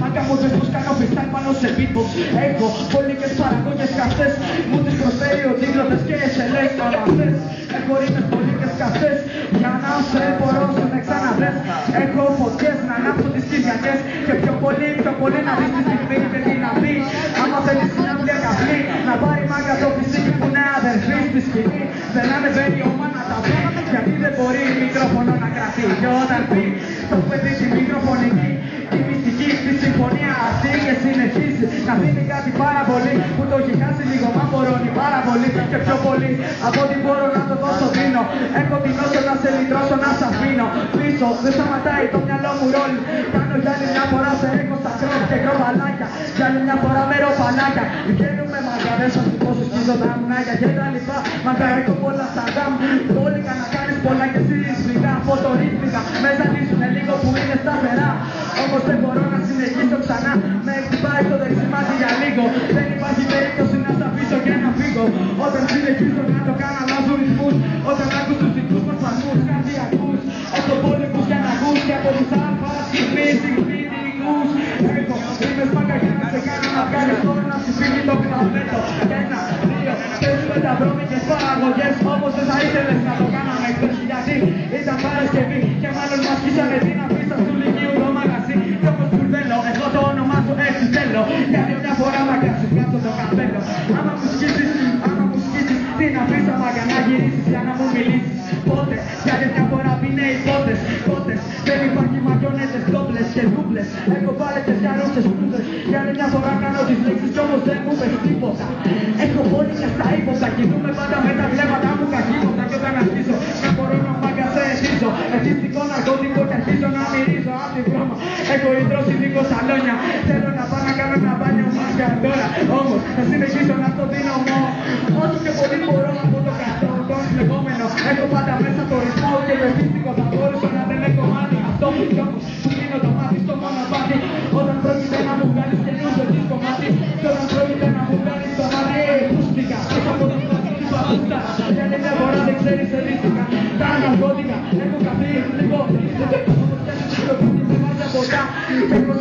Μάγκα μου δεν τους κάνω freestyle πάνω σε beatbox. Έχω πολικές παραγωγές καυτές. Μου τις προσφέρει ο δίγλωτες και σε λέει καλαθές. Έχω ρήμες πολικές καυτές. Για να σε μπορώ σου με ξαναδες. Έχω φωτιές να ανάψω τις Κυριακές. Και πιο πολύ να δεις τη στιγμή και τι να πει. Άμα θέλεις συναυλία καυλή, να πάρει μάγκα το φυσίκι που είναι αδερφή στη σκηνή. Δεν ανεβαίνει όμα να τα πει. Γιατί δεν μπορεί μικρόφωνο να κρατεί. Και όταν πει το παιδί τη μικροφωνική, τη μυστική, τη συμφωνία αυτή και συνεχίσει να δίνει κάτι πάρα πολύ που το έχει χάσει λίγο μα μπορώνει πάρα πολύ και πιο πολύ από ό,τι μπορώ να το δώσω δίνω. Έχω την όσο να σε λυτρώσω να σ' αφήνω πίσω, δεν σταματάει το μυαλό μου ρόλ. Κάνω για άλλη μια φορά σε έχω στα κρόβ και κροβαλάκια. Για άλλη μια φορά με ροπαλάκια. Βγαίνουμε μαγκα, δεν σας πω σου σκίζω τα μνάγια και τα λοιπά. Μαγκα έχω πολλά στα γάμ. Μπόλικα να κάνεις πολλά και εσύ σφυγά. Φωτορύθμικα με ζαλίζουνε λίγο που είναι σταθερά. Όμως δεν μπορώ να συνεχίσω ξανά. Με χτυπάει το δεξιμάτι για λίγο. Δεν υπάρχει περίπτωση να σ' αφήσω και να φύγω. Όταν συνεχίζω να το κάνω αλλάζω ρυθμούς. Όταν άκους τους δικούς μας φασμούς καρδιακούς. Έχω πόλεμους για να ακούς και από τους αλφα συγκριτικούς. Έχω ρήμες μάγκα για να σε κάνω να βγάλεις τώρα να σου φύγει το κραβλέτο. Ένα, δύο, παίζουμε τα βρώμικες παραγωγές. Όμως δεν θα ήθελες να το κάναμε εκτός γιατί ήταν Παρασκευή και μάλλον μας σκίσανε την αφήσα του Λυκείου το μαγαζί. Κι όμως μπουρδέλο, εγώ το όνομά σου έτσι θέλω. Για άλλη μια φορά μάγκα σου βγάζω το καπέλο. Άμα μου σκίσεις την αφήσα μάγκα να γυρίσεις για να μου μιλήσεις. Πότε, για άλλη μια φορά είναι υπότες, πότες. Δεν υπάρχει μαγιονέτες, ντόπλες και δούπλες. Έχω βάλετες για ρότσες πλούτες. Για άλλη μια φορά κάνω τις λέξεις κι όμως δεν μου πες τίποτα. Έχω πόλικα στα ύποτα, κοιτούμε πάντα με τα βλέμματα μου κακύποτα. Κι όταν αρχίσω να μπορώ να μάγκα σε αισθήσω. Εθιστικό ναρκώτικο και αρχίζω να μυρίζω απ' τη βρώμα. Έχω ιδρώσει λίγο σαλόνια. Θέλω να πάω να κάνω ένα μπάνιο μάγκα τώρα. Όμως θα συνεχίσω να το δίνω όσο και πολύ μπορώ από το κρατό. Τον λεγόμενο έχω πάντα μέσα το ρυθμό και το φύσικο θα μπορούσα να δεν έχω μάθει. Αυτό που κι όμως που δίνω το μάτι στο μονοπάτι. Όταν πρόκειται να μου βγάλεις καινούργιο δίσκο μάτι. Και όταν πρόκειται να μου βγάλεις το μάτι ακούστηκα. Πίσω από το πλάτη του παππούτα. Για άλλη μια φορά δεν ξέρεις ελίστηκα. Τα ναρκώτικα έχω καθίσει λίγο. Δεν το έχω φτιάξει το πίτι με βάζα ποτά. Έχω